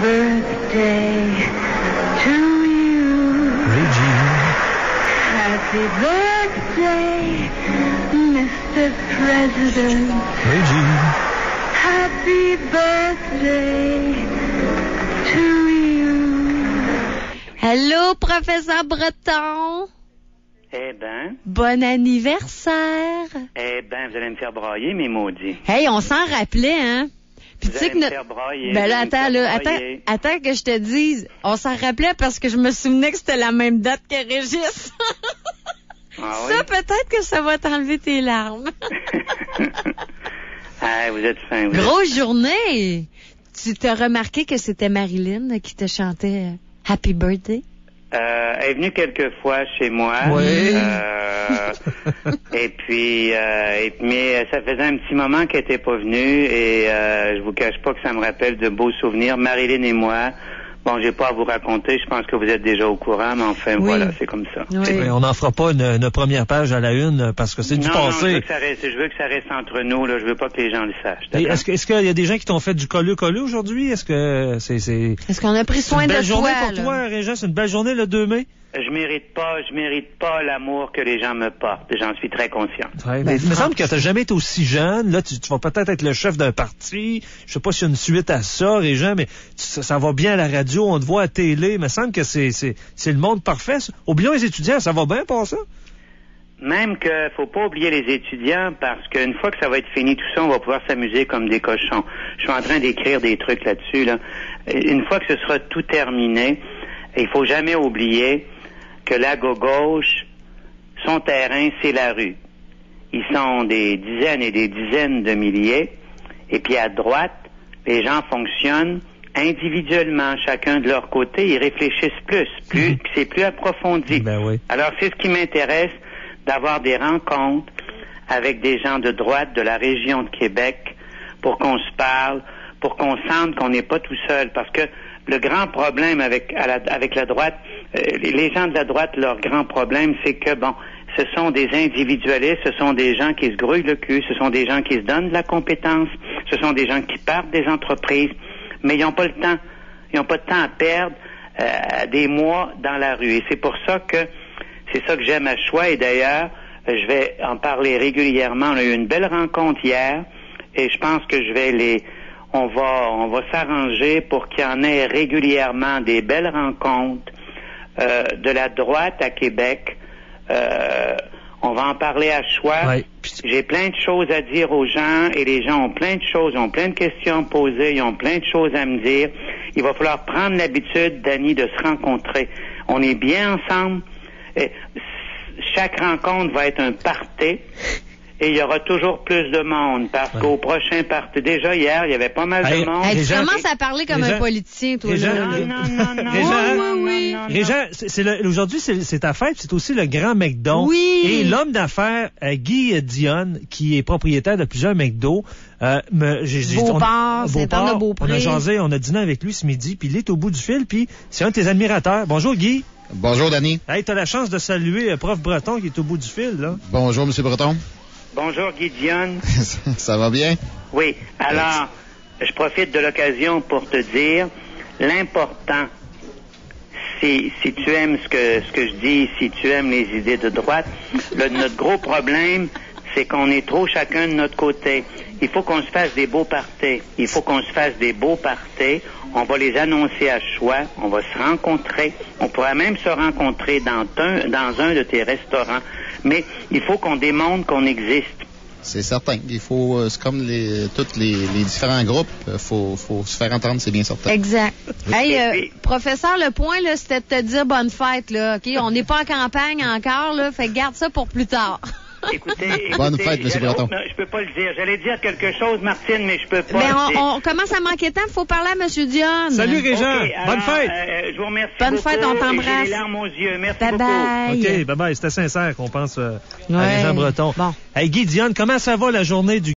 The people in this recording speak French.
birthday to you. Happy birthday, Mr. President. Happy birthday to you. Allô, professeur Breton. Eh ben. Bon anniversaire. Eh ben, vous allez me faire brailler, mes maudits. Hey, on s'en rappelait, hein? Puis tu sais que me faire brailler. Ben là, attends que je te dise. On s'en rappelait parce que je me souvenais que c'était la même date que Régis. Ah ça, oui? peut-être que ça va t'enlever tes larmes. Ah, vous êtes fin. Grosse journée. Tu t'as remarqué que c'était Marilyn qui te chantait Happy Birthday? Elle est venue quelques fois chez moi. Oui. Et puis, mais ça faisait un petit moment qu'elle était pas venue et je vous cache pas que ça me rappelle de beaux souvenirs. Marilyn et moi. Bon, j'ai pas à vous raconter, je pense que vous êtes déjà au courant, mais enfin, oui. voilà, c'est comme ça. Oui. On n'en fera pas une première page à la une parce que c'est du Non, passé. je veux que ça reste entre nous, là. Je veux pas que les gens le sachent. Et est-ce qu'il y a des gens qui t'ont fait du colleux aujourd'hui? Est-ce que c'est... Est-ce qu'on a pris soin de toi? C'est une belle journée pour là? toi, Régent? C'est une belle journée le 2 mai? Je mérite pas l'amour que les gens me portent. J'en suis très conscient. Ouais, mais il me semble que t'as jamais été aussi jeune. Là, tu vas peut-être être le chef d'un parti. Je sais pas s'il y a une suite à ça, Régent, mais ça va bien à la radio, on te voit à télé. Il me semble que c'est le monde parfait. Oublions les étudiants, ça va bien pour ça? Même que faut pas oublier les étudiants parce qu'une fois que ça va être fini tout ça, on va pouvoir s'amuser comme des cochons. Je suis en train d'écrire des trucs là-dessus, là. Une fois que ce sera tout terminé, il faut jamais oublier que la gauche, son terrain, c'est la rue. Ils sont des dizaines et des dizaines de milliers. Et puis à droite, les gens fonctionnent individuellement, chacun de leur côté. Ils réfléchissent plus, c'est plus approfondi. Ben oui. Alors c'est ce qui m'intéresse, d'avoir des rencontres avec des gens de droite de la région de Québec pour qu'on se parle, pour qu'on sente qu'on n'est pas tout seul. Parce que le grand problème avec la droite, les gens de la droite, leur grand problème, c'est que, bon, ce sont des individualistes, ce sont des gens qui se grouillent le cul, ce sont des gens qui se donnent de la compétence, ce sont des gens qui partent des entreprises, mais ils n'ont pas le temps. Ils n'ont pas de temps à perdre des mois dans la rue. Et c'est pour ça que c'est ça que j'aime à Choix. Et d'ailleurs, je vais en parler régulièrement. On a eu une belle rencontre hier et je pense que on va s'arranger pour qu'il y en ait régulièrement des belles rencontres de la droite à Québec. On va en parler à Choix. Ouais. J'ai plein de choses à dire aux gens et les gens ont plein de choses, ont plein de questions à me poser, ils ont plein de choses à me dire. Il va falloir prendre l'habitude, Dany, de se rencontrer. On est bien ensemble. Et chaque rencontre va être un party. Et il y aura toujours plus de monde parce qu'au prochain party, déjà hier, il y avait pas mal de monde. Hey, tu Régent, commences à parler comme un politicien, toi. Régent, là. Régent, Régent, aujourd'hui, c'est ta fête, c'est aussi le grand McDo. Oui. Et l'homme d'affaires, Guy Dionne, qui est propriétaire de plusieurs McDo, Beauport, Saint-Anne-de-Beaupré. On a jasé, on a dîné avec lui ce midi, puis il est au bout du fil, puis c'est un de tes admirateurs. Bonjour, Guy. Bonjour, Dany. Hey, t'as la chance de saluer Prof Breton qui est au bout du fil, là. Bonjour, M. Breton. Bonjour, Guy Dionne. Ça va bien? Oui. Alors, je profite de l'occasion pour te dire, l'important, si tu aimes ce que je dis, si tu aimes les idées de droite, notre gros problème, c'est qu'on est trop chacun de notre côté. Il faut qu'on se fasse des beaux parties. On va les annoncer à Choix. On va se rencontrer. On pourra même se rencontrer dans un de tes restaurants. Mais il faut qu'on démontre qu'on existe. C'est certain. Il faut, c'est comme tous les différents groupes, faut se faire entendre, c'est bien certain. Exact. Hey, professeur, le point, là, c'était de te dire bonne fête, là, OK? On n'est pas en campagne encore, là, fait que garde ça pour plus tard. Écoutez, bonne fête, M. Breton. Je peux pas le dire. J'allais dire quelque chose, Martine, mais je peux pas. Mais on commence à manquer de temps. Il faut parler à M. Dionne. Salut, Régent. Okay, alors, bonne fête. Je vous remercie bonne beaucoup. Fête, on t'embrasse. J'ai les larmes aux yeux. Merci bye beaucoup. Bye. OK, bye-bye. C'était sincère qu'on pense à Ouais. Régent Breton. Bon. Hey, Guy Dionne, comment ça va la journée du